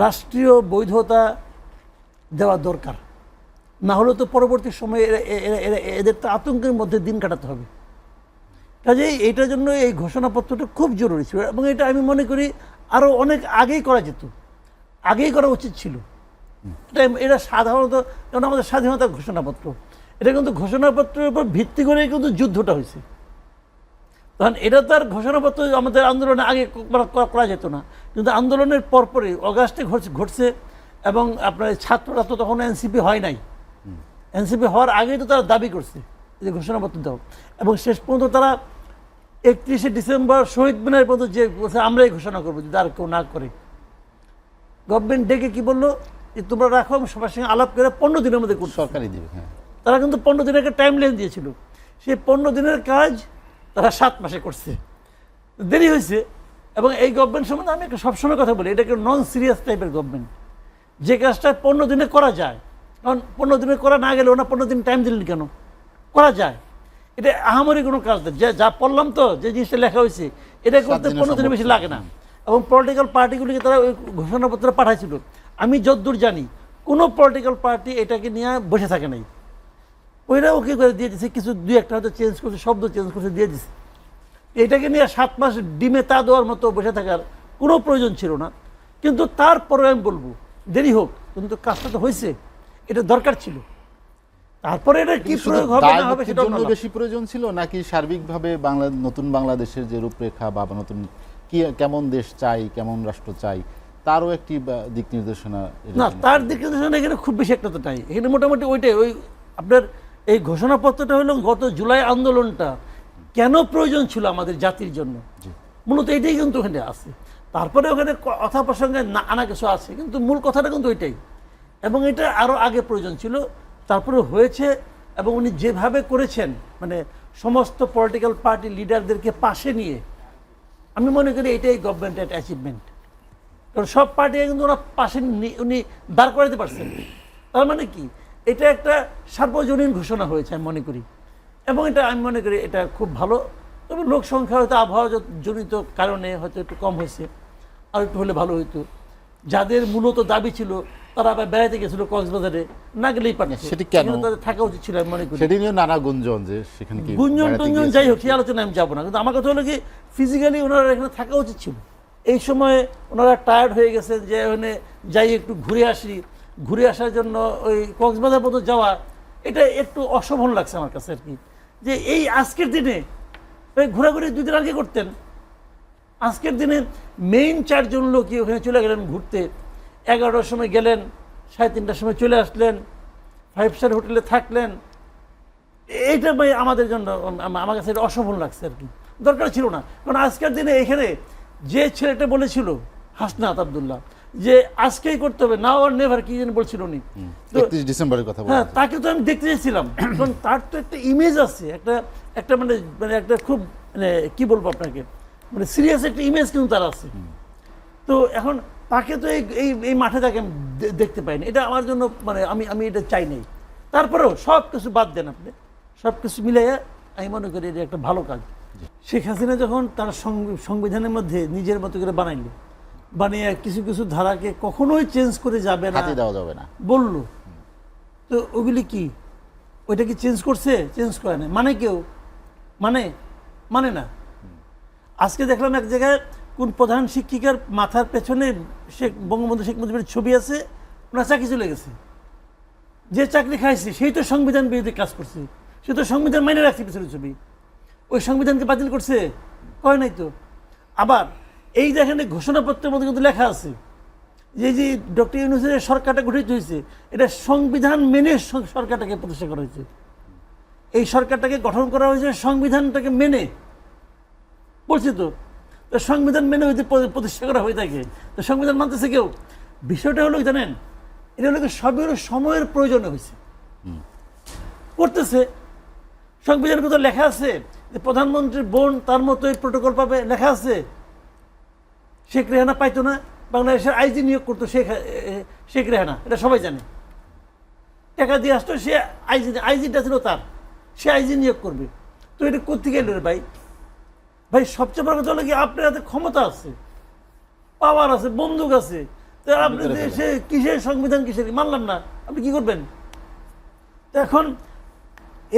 রাষ্ট্রীয় বৈধতা দেওয়া দরকার, না হলে তো পরবর্তী সময়ে এদের তো আতঙ্কের মধ্যে দিন কাটাতে হবে। কাজেই এইটার জন্য এই ঘোষণাপত্রটা খুব জরুরি ছিল, এবং এটা আমি মনে করি আরও অনেক আগেই করা যেত, আগেই করা উচিত ছিল। এটা সাধারণত কারণ আমাদের স্বাধীনতার ঘোষণাপত্র, এটা কিন্তু ঘোষণাপত্রের উপর ভিত্তি করে কিন্তু যুদ্ধটা হয়েছে। তখন এটা তো আর ঘোষণাপত্র আমাদের আন্দোলনে আগে করা যেত না, কিন্তু আন্দোলনের পরপরই অগাস্টে ঘটছে, এবং আপনার ছাত্ররা তো তখন এনসিপি হয় নাই, এনসিপি হওয়ার আগেই তো তারা দাবি করছে যে ঘোষণাপত্র দাও, এবং শেষ পর্যন্ত তারা 31শে ডিসেম্বর শহীদ মিনার পর্যন্ত যে আমরাই ঘোষণা করবো যদি আর কেউ না করে। গভর্নমেন্ট ডেকে কি বললো যে তোমরা রাখো, সবার সঙ্গে আলাপ করে 15 দিনের মধ্যে করতে সরকারি দিবে। হ্যাঁ, তারা কিন্তু 15 দিনের একটা টাইম লাইন দিয়েছিল, সেই 15 দিনের কাজ তারা 7 মাসে করছে, দেরি হয়েছে। এবং এই গভর্নমেন্ট সম্বন্ধে আমি একটা সবসময় কথা বলি, এটা একটা নন সিরিয়াস টাইপের গভর্নমেন্ট, যে কাজটা 15 দিনে করা যায়। কারণ 15 দিনে করা না গেলে ওনা 15 দিন টাইম দিলেন কেন, করা যায়। এটা আহামরি কোনো কাজ নেই, যা পড়লাম তো যে জিনিসটা লেখা হয়েছে এটা করতে 15 দিনের বেশি লাগে না। এবং পলিটিক্যাল পার্টিগুলিকে তারা ওই ঘোষণাপত্র পাঠাইছিল, আমি যতদূর জানি কোনো পলিটিক্যাল পার্টি এটাকে নিয়ে বসে থাকে নাই, ওইরা ওকে করে দিয়ে দিচ্ছে, কিছু 2-1টা হয়তো চেঞ্জ করছে, শব্দ চেঞ্জ করছে, দিয়ে দিচ্ছে। এটাকে নিয়ে 7 মাস ডিমে তা দেওয়ার মতো বসে থাকার কোনো প্রয়োজন ছিল না। কিন্তু তারপরে আমি বলবো দেরি হোক, কিন্তু কাজটা তো হয়েছে, এটা দরকার ছিল। তারপরে এটা কি প্রয়োগ হবে না হবে সেটা বেশি প্রয়োজন ছিল, নাকি সার্বিকভাবে নতুন বাংলাদেশের যে রূপরেখা বা নতুন কি কেমন দেশ চাই, কেমন রাষ্ট্র চাই, তারও একটি দিক নির্দেশনা? না, তার দিক নির্দেশনা এখানে খুব বেশি একটা তো নাই, এখানে মোটামুটি ওইটাই। ওই আপনার এই ঘোষণাপত্রটা হলো গত জুলাই আন্দোলনটা কেন প্রয়োজন ছিল আমাদের জাতির জন্য, মূলত এটাই কিন্তু ওখানে আছে। তারপরে ওখানে কথা প্রসঙ্গে আনা কিছু আছে, কিন্তু মূল কথাটা কিন্তু ওইটাই। এবং এটা আরও আগে প্রয়োজন ছিল, তারপরে হয়েছে। এবং উনি যেভাবে করেছেন, মানে সমস্ত পলিটিক্যাল পার্টি লিডারদেরকে পাশে নিয়ে, আমি মনে করি এটাই গভর্নমেন্টের অ্যাচিভমেন্ট। কারণ সব পার্টিকে কিন্তু ওরা পাশে উনি দাঁড় করাতে পারছেন। তার মানে কি, এটা একটা সার্বজনীন ঘোষণা হয়েছে আমি মনে করি, এবং এটা আমি মনে করি এটা খুব ভালো। তবে লোক সংখ্যা হয়তো আবহাওয়া জনিত কারণে হয়তো একটু কম হয়েছে, আর একটু হলে ভালো হইতো। যাদের মূলত দাবি ছিল তারা আবার বেড়াতে গেছিল কক্সবাজারে, না গেলেই পারছে, সেটি কেন তাদের থাকা উচিত ছিল আমি মনে করি। সেটি নিয়ে নানা গুঞ্জন, যে সেখানে কি গুঞ্জন টুঞ্জন যাই হোক, সেই আলোচনা আমি যাবো না, কিন্তু আমার কথা হলো কি ফিজিক্যালি ওনারা এখানে থাকা উচিত ছিল। এই সময়ে ওনারা টায়ার্ড হয়ে গেছেন, যে ওখানে যাই একটু ঘুরে আসি, ঘুরে আসার জন্য ওই কক্সবাজার পর্যন্ত যাওয়া এটা একটু অশোভন লাগছে আমার কাছে আর কি। যে এই আজকের দিনে ওই ঘোরাঘুরি 2 দিন আগে করতেন, আজকের দিনে মেইন 4 জন লোকই ওখানে চলে গেলেন ঘুরতে, 11টার সময় গেলেন, 3:30টার সময় চলে আসলেন, 5 স্টার হোটেলে থাকলেন। এইটা ভাই আমাদের জন্য, আমার কাছে এটা অশোভন লাগছে আর কি, দরকার ছিল না। কারণ আজকের দিনে এখানে যে ছেলেটা বলেছিল হাসনাত আব্দুল্লাহ, যে আজকেই করতে হবে, নাও আর নেভার কি যেন বলছিল উনি, 31 ডিসেম্বরের কথা। হ্যাঁ, তাকে তো আমি দেখতে চেয়েছিলাম, কারণ তার তো একটা ইমেজ আছে, একটা মানে একটা খুব মানে কি বলবো আপনাকে, মানে সিরিয়াস একটা ইমেজ কিন্তু তার আছে। তো এখন তাকে তো এই মাঠে তাকে আমি দেখতে পাইনি, এটা আমার জন্য মানে আমি এটা চাই নাই। তারপরেও সব কিছু বাদ দেন আপনি, সব কিছু মিলাইয়া আমি মনে করি এটা একটা ভালো কাজ। শেখ হাসিনা যখন তার সংবিধানের মধ্যে নিজের মতো করে বানিয়ে কিছু কিছু ধারাকে কখনোই চেঞ্জ করে যাবে না, দেওয়া যাবে না বললো, তো ওগুলি কি ওইটা কি চেঞ্জ করছে? চেঞ্জ করে না, মানে কেউ মানে না। আজকে দেখলাম এক জায়গায় কোন প্রধান শিক্ষিকার মাথার পেছনে বঙ্গবন্ধু শেখ মুজিবের ছবি আছে, ওনার চাকরি চলে গেছে। যে চাকরি খাইছে সেই তো সংবিধান বিরোধী কাজ করছে, সে তো সংবিধান মাইনে রাখছে পেছনের ছবি, ওই সংবিধানকে বাতিল করছে? কয় নাই তো। আবার এই দেখেন ঘোষণাপত্রের মধ্যে কিন্তু লেখা আছে যে ডক্টর ইউনূসের সরকারটা গঠিত হয়েছে, এটা সংবিধান মেনে সরকারটাকে প্রতিষ্ঠা করা হয়েছে। এই সরকারটাকে গঠন করা হয়েছে সংবিধানটাকে মেনে, বলছি তো, সংবিধান মেনে হইতে প্রতিষ্ঠা করা হয়ে থাকে, তো সংবিধান মানতেছে কেউ? বিষয়টা হলো জানেন, এটা হলো সবের সময়ের প্রয়োজনে হয়েছে, করতেছে। সংবিধান কোথাও লেখা আছে যে প্রধানমন্ত্রীর বোন তার মতোই প্রোটোকল পাবে? লেখা আছে? শেখ রেহানা পাইতো না? বাংলাদেশের আইজি নিয়োগ করতো শেখ রেহানা, এটা সবাই জানে। টাকা দিয়ে আসতো, সে আইজিটা ছিল তার, সে আইজি নিয়োগ করবে। তো এটা কোথেকে এলো ভাই? ভাই সবচেয়ে বড় কথা হলো কি, আপনার হাতে ক্ষমতা আছে, পাওয়ার আছে, বন্দুক আছে, তো আপনি যে সে কিসের সংবিধান কিসের মানলাম না, আপনি কি করবেন? তো এখন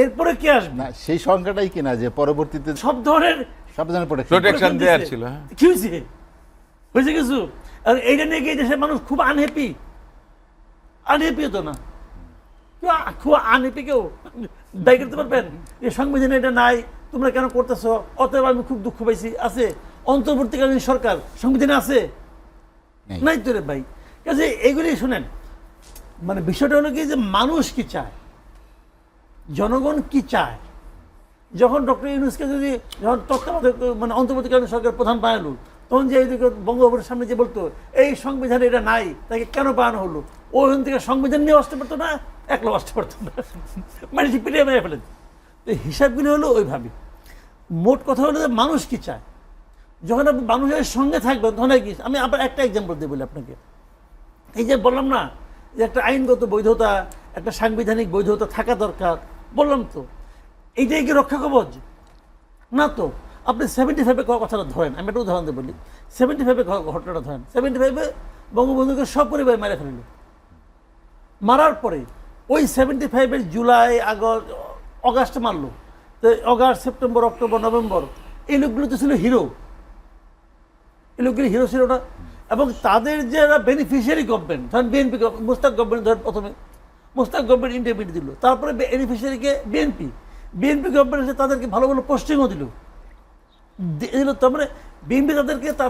এরপরে কে আসবে? না সেই সংখ্যাটাই কিনা যে পরবর্তীতে সব ধরনের সব ধরনের প্রোটেকশন দেওয়ার ছিল। কি হয়েছে? হয়েছে কিছু? আর এইটা নিয়ে গিয়ে দেশের মানুষ খুব আনহ্যাপি। আনহ্যাপিও তো না, খুব আনহ্যাপি কেউ দায়ী করতে পারবেন যে সংবিধানে এটা নাই, তোমরা কেন করতেছো, অতএব আমি খুব দুঃখ পাইছি? আছে? অন্তর্বর্তীকালীন সরকার সংবিধানে আছে? নাই তো রে ভাই। কাজে এইগুলি শুনেন, মানে বিষয়টা হলো কি যে মানুষ কি চায়, জনগণ কি চায়। যখন ডক্টর ইউনূসকে যদি যখন তত্ত্বাবধায়ক মানে অন্তর্বর্তীকালীন সরকার প্রধান বানালো, তখন যে এইদিকে বঙ্গভবনের সামনে যে বলতো এই সংবিধানে এটা নাই, তাকে কেন বানানো হলো, ওখান থেকে সংবিধান নিয়ে আসতে পারতো না, একলা আসতে পারতো না, মানে পিটিয়ে মেরে ফেলেন। তো হিসাবগুলি হলো ওইভাবে। মোট কথা হলো যে মানুষ কি চায়। যখন আপনি মানুষের সঙ্গে থাকবেন তখন কি, আমি আবার একটা এক্সাম্পল দিয়ে বলি আপনাকে। এই যে বললাম না যে একটা আইনগত বৈধতা, একটা সাংবিধানিক বৈধতা থাকা দরকার, বললাম তো, এইটাই কি রক্ষা কবচ? না তো। আপনি 75-এ কথাটা ধরেন, আমি একটা উদাহরণ দিয়ে বলি। 75-এ ঘটনাটা ধরেন। 75-এ বঙ্গবন্ধুকে সব পরিবার মেরে ফেলল। মারার পরে ওই 75-এর জুলাই, অগাস্টে মারলো। তো অগাস্ট, সেপ্টেম্বর, অক্টোবর, নভেম্বর এই লোকগুলো তো ছিল হিরো। এই লোকগুলি হিরো ছিল না। এবং তাদের যারা বেনিফিশিয়ারি গভর্নমেন্ট, ধরেন বিএনপি, মোস্তাক গভর্নমেন্ট ধরেন, প্রথমে মোস্তাক গভর্নমেন্ট ইন্ডিপেন্ডেন্ট দিল, তারপরে বেনিফিশিয়ারিকে বিএনপি গভর্নমেন্ট এসে তাদেরকে ভালো ভালো পোস্টিংও দিল। তার মানে বিএনপি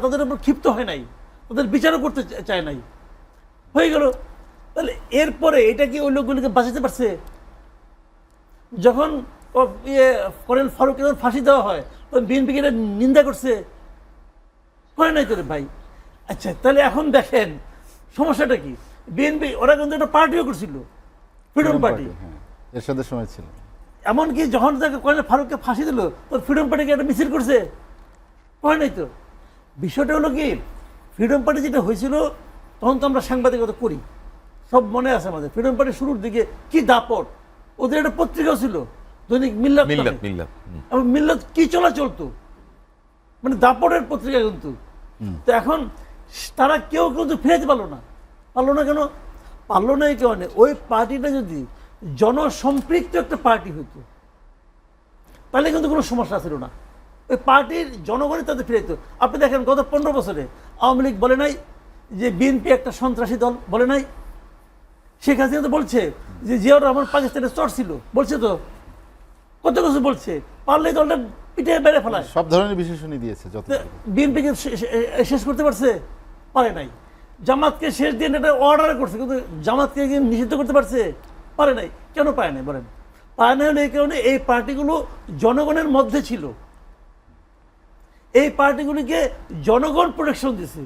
তাদের উপর ক্ষিপ্ত হয় নাই, তাদের বিচারও করতে চায় নাই, হয়ে গেল। তাহলে এরপরে এটা কি ওই লোকগুলিকে বাঁচাতে পারছে? যখন কর্নেল ফারুককে যখন ফাঁসি দেওয়া হয় তখন বিএনপিকে এটা নিন্দা করছে, করে নাই তোরে ভাই। আচ্ছা, তাহলে এখন দেখেন সমস্যাটা কি। বিএনপি ওরা কিন্তু একটা পার্টিও করছিল, ফ্রিডম পার্টি, এরশাদের সময় ছিল। এমনকি যখন তাকে কর্নেল ফারুককে ফাঁসি দিল তোর ফ্রিডম পার্টিকে একটা মিছিল করছে, করে নাই তো। বিষয়টা হলো কি, ফ্রিডম পার্টি যেটা হয়েছিল তখন তো আমরা সাংবাদিকতা করি, সব মনে আছে আমাদের। ফ্রিডম পার্টির শুরুর দিকে কি দাপট, ওদের একটা পত্রিকাও ছিল দৈনিক মিল্লাত। এবং মিল্লাত কি চলতো, মানে দাপটের পত্রিকা কিন্তু। তো এখন তারা কেউ কিন্তু ফিরাতে পারলো না। কেন পারলো না? এই কারণে ওই পার্টিটা যদি জনসম্পৃক্ত একটা পার্টি হইতো তাহলে কিন্তু কোনো সমস্যা ছিল না। ওই পার্টির জনগণই তাদের ফিরাইতো। আপনি দেখেন গত 15 বছরে আওয়ামী লীগ বলে নাই যে বিএনপি একটা সন্ত্রাসী দল, বলে নাই। শেখ হাসিনা তো বলছে যে জিয়াউর রহমান পাকিস্তানের চর ছিল, বলছে তো, কত কিছু বলছে। পারলে দলটা পিঠে বেড়ে ফেলায়, সব ধরনের বিশেষণই দিয়েছে। বিএনপিকে শেষ করতে পারছে? পারে নাই। জামাতকে শেষ দিয়ে একটা অর্ডার করছে, কিন্তু জামাতকে নিষিদ্ধ করতে পারছে? পারে নাই। কেন পায় নাই বলেন? পায় নাই হলে এই কারণে এই পার্টিগুলো জনগণের মধ্যে ছিল, এই পার্টিগুলিকে জনগণ প্রোটেকশন দিছে।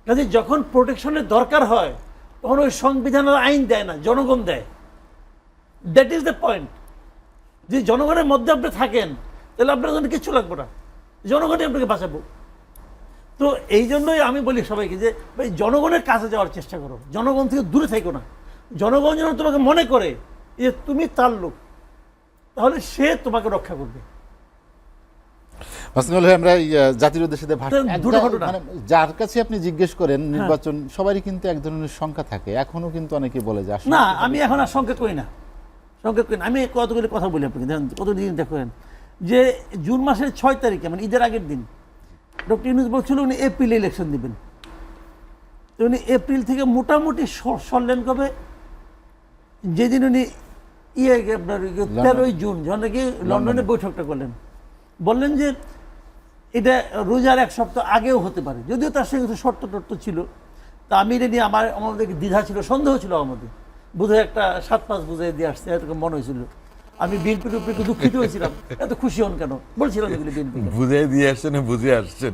কাজে যখন প্রোটেকশনের দরকার হয় তখন ওই সংবিধান আইন দেয় না, জনগণ দেয়। That is the point. যে জনগণের মধ্যে আপনি থাকেন তাহলে আপনার জন্য কিচ্ছু লাগবে না, জনগণই আপনাকে বাঁচাবো। তো এই জন্যই আমি বলি সবাইকে যে ভাই জনগণের কাছে যাওয়ার চেষ্টা করো, জনগণ থেকে দূরে থাকো না। জনগণ যেন তোমাকে মনে করে যে তুমি তার লোক, তাহলে সে তোমাকে রক্ষা করবে। আমরা জাতির উদ্দেশ্যে যার কাছে আপনি জিজ্ঞেস করেন নির্বাচন, সবারই কিন্তু এক ধরনের সংখ্যা থাকে। এখনো কিন্তু অনেকে বলে যে না, আমি এখন আর সংকেত করি না, আমি কতগুলি কথা বলি আপনাকে। কতদিন দেখেন যে জুন মাসের 6 তারিখে মানে ঈদের আগের দিন ডক্টর ইউনূস বলছিল উনি এপ্রিলে ইলেকশন দেবেন। তো উনি এপ্রিল থেকে মোটামুটি সরলেন কবে, যেদিন উনি আপনার 13ই জুন যখন নাকি লন্ডনে বৈঠকটা করলেন, বললেন যে এটা রোজার 1 সপ্তাহ আগেও হতে পারে। যদিও তার সঙ্গে কিছু শর্ত টর্ত ছিল, তা আমি এটা নিয়ে আমাদের দ্বিধা ছিল, সন্দেহ ছিল আমাদের। বোধহয় একটা 7-5 বুঝাই দিয়ে আসছে এরকম মনে হয়েছিল। আমি বিএনপির উপরে একটু দুঃখিত হয়েছিলাম, এত খুশি হন কেন বলছিলাম এগুলি বিএনপি বুঝে দিয়ে আসছেন, বুঝে আসছেন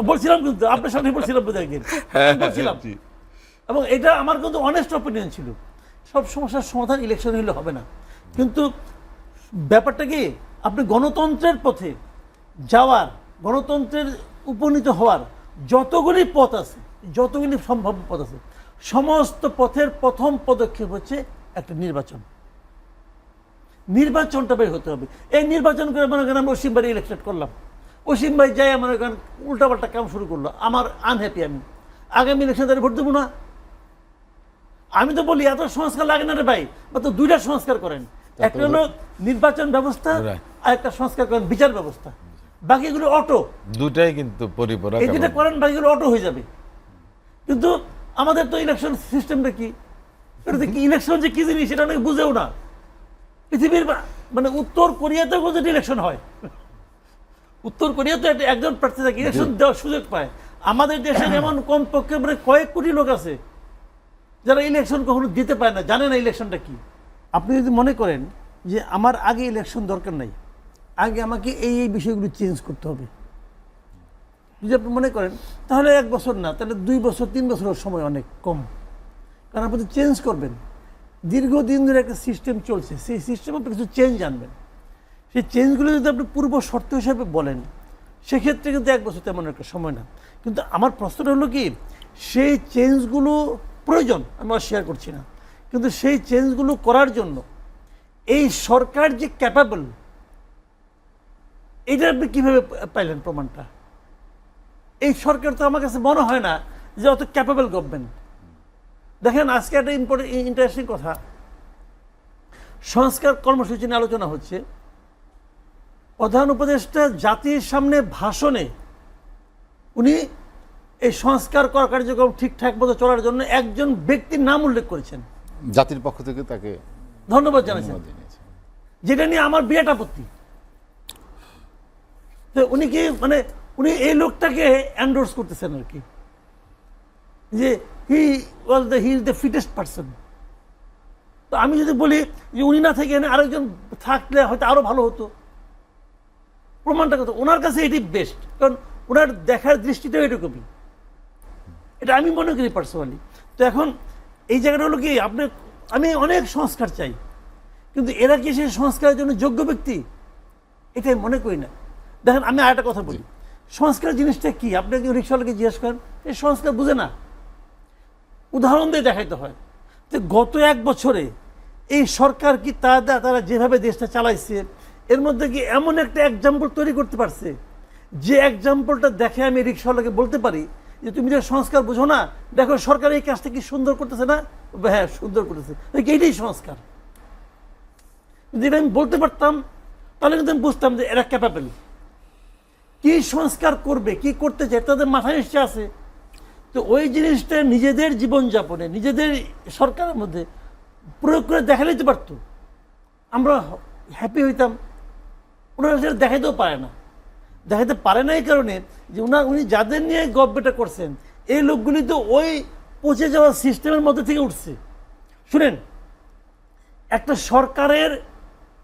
বলছিলাম, কিন্তু আপনার সামনে বলছিলাম বলছিলাম। এবং এটা আমার কিন্তু অনেস্ট অপিনিয়ন ছিল। সব সমস্যার সমাধান ইলেকশন হলে হবে না, কিন্তু ব্যাপারটা কি আপনি গণতন্ত্রের পথে যাওয়ার, গণতন্ত্রের উপনীত হওয়ার যতগুলি পথ আছে, যতগুলি সম্ভাব্য পথ আছে, সমস্ত পথের প্রথম পদক্ষেপ হচ্ছে একটা নির্বাচন। নির্বাচনটা বের হতে হবে। এই নির্বাচন করে মনে করেন আমরা অসীম ভাই ইলেকশন করলাম, অসীম ভাই যাই মনে করেন উল্টাপাল্টা কাম শুরু করলো, আমার আনহ্যাপি আমি। আগামী ইলেকশন তাদের ভোট দেবো না? আমি তো বলি এত সংস্কার লাগে না রে ভাই, বা তো দুইটা সংস্কার করেন, একটা হলো নির্বাচন ব্যবস্থা, আর একটা সংস্কার করেন বিচার ব্যবস্থা, বাকিগুলো অটো। দুটাই কিন্তু পরিপূরক। এই যেটা করেন বাকিগুলো অটো হয়ে যাবে। কিন্তু আমাদের তো ইলেকশন সিস্টেমটা কি, এটা কি ইলেকশন যে কি জিনিস সেটা অনেকে বুঝেও না। পৃথিবীর মানে উত্তর কোরিয়াতেও পর্যন্ত ইলেকশন হয়, উত্তর কোরিয়াতে একজন প্রার্থী থাকে ইলেকশন দেওয়ার সুযোগ পায়। আমাদের দেশে যেমন কমপক্ষে মানে কয়েক কোটি লোক আছে যারা ইলেকশন কখনো দিতে পারে না, জানে না ইলেকশনটা কি। আপনি যদি মনে করেন যে আমার আগে ইলেকশন দরকার নাই, আগে আমাকে এই এই বিষয়গুলো চেঞ্জ করতে হবে, যদি আপনি মনে করেন, তাহলে 1 বছর না, তাহলে 2 বছর 3 বছরের সময় অনেক কম। কারণ আপনি চেঞ্জ করবেন, দীর্ঘদিন ধরে একটা সিস্টেম চলছে, সেই সিস্টেমে আপনি কিছু চেঞ্জ আনবেন। সেই চেঞ্জগুলো যদি আপনি পূর্ব শর্ত হিসাবে বলেন, সেক্ষেত্রে কিন্তু 1 বছর তেমন একটা সময় না। কিন্তু আমার প্রশ্নটা হলো কি, সেই চেঞ্জগুলো প্রয়োজন, আমি অস্বীকার করছি না, কিন্তু সেই চেঞ্জগুলো করার জন্য এই সরকার যে ক্যাপাবল, এটা আপনি কীভাবে পাইলেন প্রমাণটা? এই সরকার তো আমার কাছে মনে হয় না যে অত ক্যাপাবল গভর্নমেন্ট। দেখেন আজকে একটা ইন্টারেস্টিং কথা, সংস্কার কর্মসূচি নিয়ে আলোচনা হচ্ছে। প্রধান উপদেষ্টা জাতির সামনে ভাষণে উনি এই সংস্কার করা কার্যক্রম ঠিকঠাক মতো চলার জন্য একজন ব্যক্তির নাম উল্লেখ করেছেন, জাতির পক্ষ থেকে তাকে ধন্যবাদ জানাচ্ছেন, যেটা নিয়ে আমার বিরাট আপত্তি। তো উনি কি মানে উনি এই লোকটাকে এন্ডোর্স করতেছেন আর কি, যে he is the fittest person. তো আমি যদি বলি যে উনি না থেকে আরেকজন থাকলে হয়তো আরো ভালো হতো, প্রমাণটা কত? ওনার কাছে এটি বেস্ট, কারণ ওনার দেখার দৃষ্টিটাও এরকমই, এটা আমি মনে করি পার্সোনালি। তো এখন এই জায়গাটা হলো কি, আমি অনেক সংস্কার চাই, কিন্তু এরা কি সেই সংস্কারের জন্য যোগ্য ব্যক্তি? এটাই মনে করি না। দেখেন আমি আরেকটা কথা বলি, সংস্কার জিনিসটা কি, আপনি একজন রিক্সাওয়ালাকে জিজ্ঞেস করেন, এই সংস্কার বুঝে না, উদাহরণ দিয়ে দেখাইতে হয়। তো গত 1 বছরে এই সরকার কি তারা যেভাবে দেশটা চালাইছে, এর মধ্যে কি এমন একটা এক্সাম্পল তৈরি করতে পারছে, যে এক্সাম্পলটা দেখে আমি রিক্সাওয়ালাকে বলতে পারি যে তুমি যে সংস্কার বুঝো না, দেখো সরকার এই কাজটা কি সুন্দর করতেছে না? হ্যাঁ সুন্দর করতেছে, এইটাই সংস্কার। যদি আমি বলতে পারতাম তাহলে কিন্তু আমি বুঝতাম যে এরা ক্যাপাবল। কি সংস্কার করবে, কি করতে চায়, তাদের মাথায় নিশ্চয় আছে। তো ওই জিনিসটা নিজেদের জীবনযাপনে, নিজেদের সরকারের মধ্যে প্রয়োগ করে দেখালেই তো পারতো, আমরা হ্যাপি হইতাম। ওনারা সেটা দেখাইতেও পারে না, দেখাইতে পারে না এই কারণে যে উনি যাদের নিয়ে গভর্নমেন্টটা করছেন, এই লোকগুলি তো ওই পচে যাওয়া সিস্টেমের মধ্যে থেকে উঠছে। শুনেন, একটা সরকারের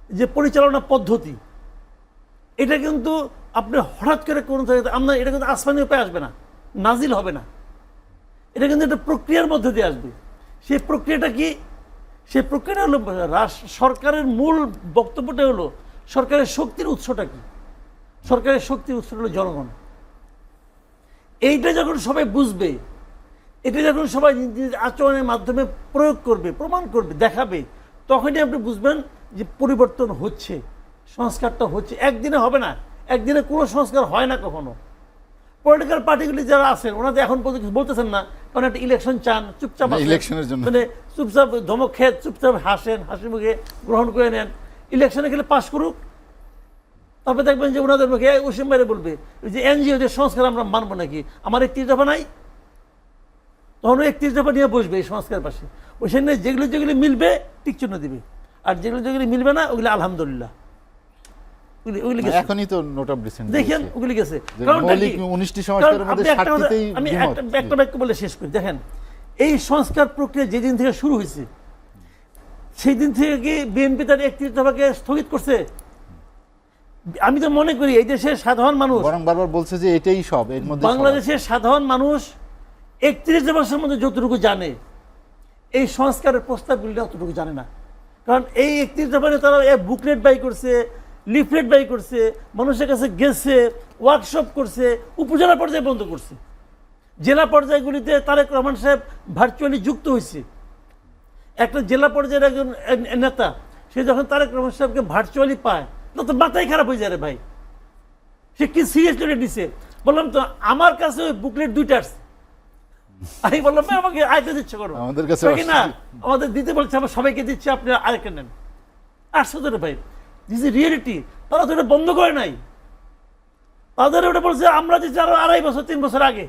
যে পরিচালনা পদ্ধতি, এটা কিন্তু আপনি হঠাৎ করে কোনো আমরা এটা কিন্তু আসমানি উপায় আসবে না, নাজিল হবে না, এটা কিন্তু একটা প্রক্রিয়ার মধ্যে দিয়ে আসবে। সেই প্রক্রিয়াটা কি? সেই প্রক্রিয়াটা হলো সরকারের মূল বক্তব্যটা হলো সরকারের শক্তির উৎসটা কি? সরকারের শক্তির উৎস হলো জনগণ। এইটা যখন সবাই বুঝবে, এটা যখন সবাই আচরণের মাধ্যমে প্রয়োগ করবে, প্রমাণ করবে, দেখাবে, তখনই আপনি বুঝবেন যে পরিবর্তন হচ্ছে, সংস্কারটা হচ্ছে। একদিনে হবে না, একদিনে কোনো সংস্কার হয় না কখনো। পলিটিক্যাল পার্টিগুলি যারা আছেন ওনাদের এখন পর্যন্ত বলতেছেন না, কারণ একটা ইলেকশন চান, চুপচাপ ইলেকশনের জন্য মানে চুপচাপ ধমক খেয়ে চুপচাপ হাসেন, হাসি মুখে গ্রহণ করে নেন। ইলেকশনে গেলে পাশ করুক, তারপরে দেখবেন যে ওনাদের মুখে ওসিম বাইরে বলবে যে এনজিওদের সংস্কার আমরা মানবো নাকি, আমার 31 দফা নাই, তখন 31 দফা নিয়ে বসবে এই সংস্কার পাশে। ওইখানে যেগুলো যেগুলি মিলবে টিকচিহ্ন দিবে, আর যেগুলো যেগুলি মিলবে না ওগুলো আলহামদুলিল্লাহ। এখনই তো নোট অফ ডিসেন্ট দেখেন ওগুলি গেছে। আমি একটা বাক্য বলে শেষ করি। দেখেন এই সংস্কার প্রক্রিয়া যেদিন থেকে শুরু হয়েছে, সেই দিন থেকে কি বিএনপি তার 31 দফাকে স্থগিত করছে? আমি তো মনে করি এই দেশের সাধারণ মানুষ বারবার বলছে যে এটাই সব, এর মধ্যে বাংলাদেশের সাধারণ মানুষ 31 দফার মধ্যে যতটুকু জানে, এই সংস্কারের প্রস্তাবগুলি অতটুকু জানে না। কারণ এই 31 দফা নিয়ে তারা বুকলেট বাই করছে, লিফলেট বাই করছে, মানুষের কাছে গেছে, ওয়ার্কশপ করছে, উপজেলা পর্যায়ে বন্ধ করছে, জেলা পর্যায়গুলিতে তারেক রহমান সাহেব ভার্চুয়ালি যুক্ত হয়েছে। একটা জেলা পর্যায়ের একজন নেতা, সে যখন তারেক রহমান সাহেবকে ভার্চুয়ালি পায়, তো মাথায় খারাপ হয়ে যায় রে ভাই, সে কি সিরিয়াসলি নিছে। বললাম তো আমার কাছে ওই বুকলেট 2টা আসছে, আমি বললাম ভাই আমাকে আরেকটা দিচ্ছে করো আমাদের কাছে কয় কি না আমাদের দিতে বলছে আমরা সবাইকে দিচ্ছি আপনি আরেকটা নেন। আশ্চর্য রে ভাই, দিস ইজ রিয়েলিটি। তারা তো এটা বন্ধ করে নাই, তাদের ওটা বলছে আমরা দিচ্ছি আরো 2.5 বছর 3 বছর আগে।